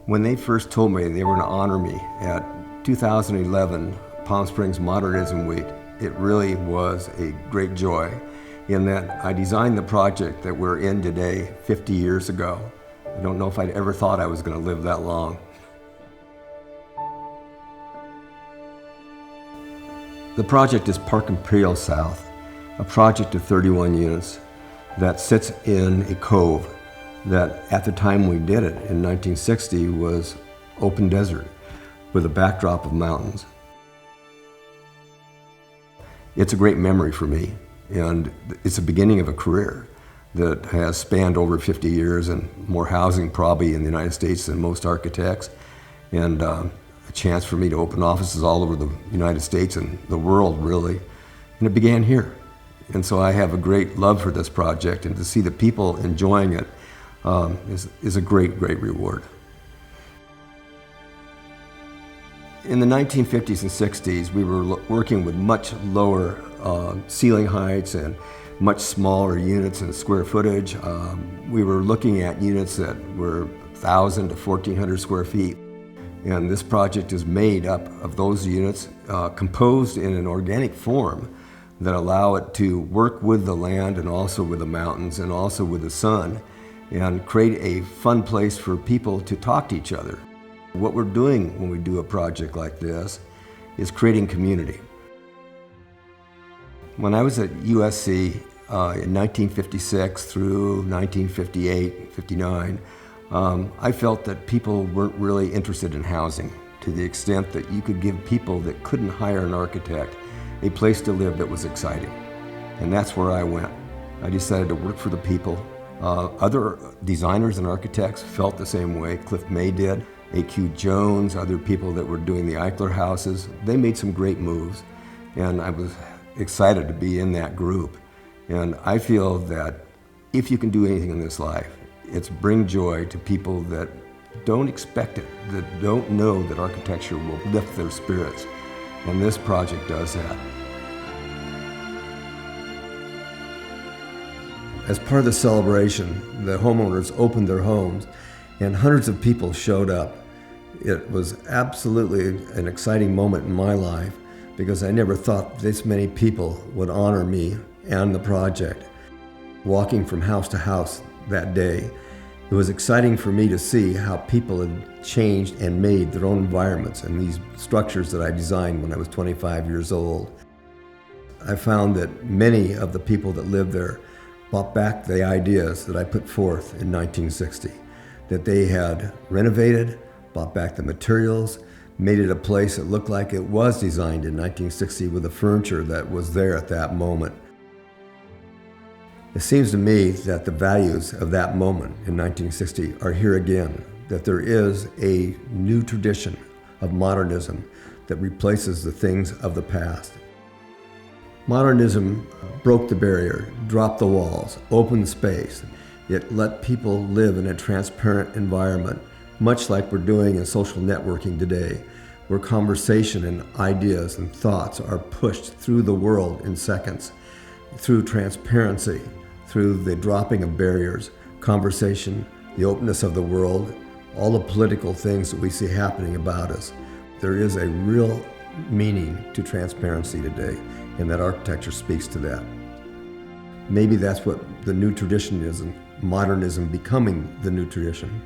When they first told me they were going to honor me at 2011 Palm Springs Modernism Week, it really was a great joy in that I designed the project that we're in today 50 years ago. I don't know if I'd ever thought I was going to live that long. The project is Park Imperial South, a project of 31 units that sits in a cove that at the time we did it in 1960 was open desert with a backdrop of mountains. It's a great memory for me, and it's the beginning of a career that has spanned over 50 years and more housing probably in the United States than most architects, and a chance for me to open offices all over the United States and the world really, and it began here. And so I have a great love for this project, and to see the people enjoying it is a great, great reward. In the 1950s and 60s, we were working with much lower ceiling heights and much smaller units in square footage. We were looking at units that were 1,000 to 1,400 square feet. And this project is made up of those units composed in an organic form that allow it to work with the land and also with the mountains and also with the sun and create a fun place for people to talk to each other. What we're doing when we do a project like this is creating community. When I was at USC in 1956 through 1958, 59, I felt that people weren't really interested in housing to the extent that you could give people that couldn't hire an architect a place to live that was exciting. And that's where I went. I decided to work for the people. Other designers and architects felt the same way. Cliff May did, A.Q. Jones, other people that were doing the Eichler houses. They made some great moves, and I was excited to be in that group. And I feel that if you can do anything in this life, it's bring joy to people that don't expect it, that don't know that architecture will lift their spirits. And this project does that. As part of the celebration, the homeowners opened their homes and hundreds of people showed up. It was absolutely an exciting moment in my life because I never thought this many people would honor me and the project. Walking from house to house that day, it was exciting for me to see how people had changed and made their own environments and these structures that I designed when I was 25 years old. I found that many of the people that lived there brought back the ideas that I put forth in 1960, that they had renovated, brought back the materials, made it a place that looked like it was designed in 1960 with the furniture that was there at that moment. It seems to me that the values of that moment in 1960 are here again, that there is a new tradition of modernism that replaces the things of the past. Modernism broke the barrier, dropped the walls, opened space. It let people live in a transparent environment, much like we're doing in social networking today, where conversation and ideas and thoughts are pushed through the world in seconds, through transparency, through the dropping of barriers, conversation, the openness of the world, all the political things that we see happening about us. There is a real meaning to transparency today, and that architecture speaks to that. Maybe that's what the new tradition is, and modernism becoming the new tradition.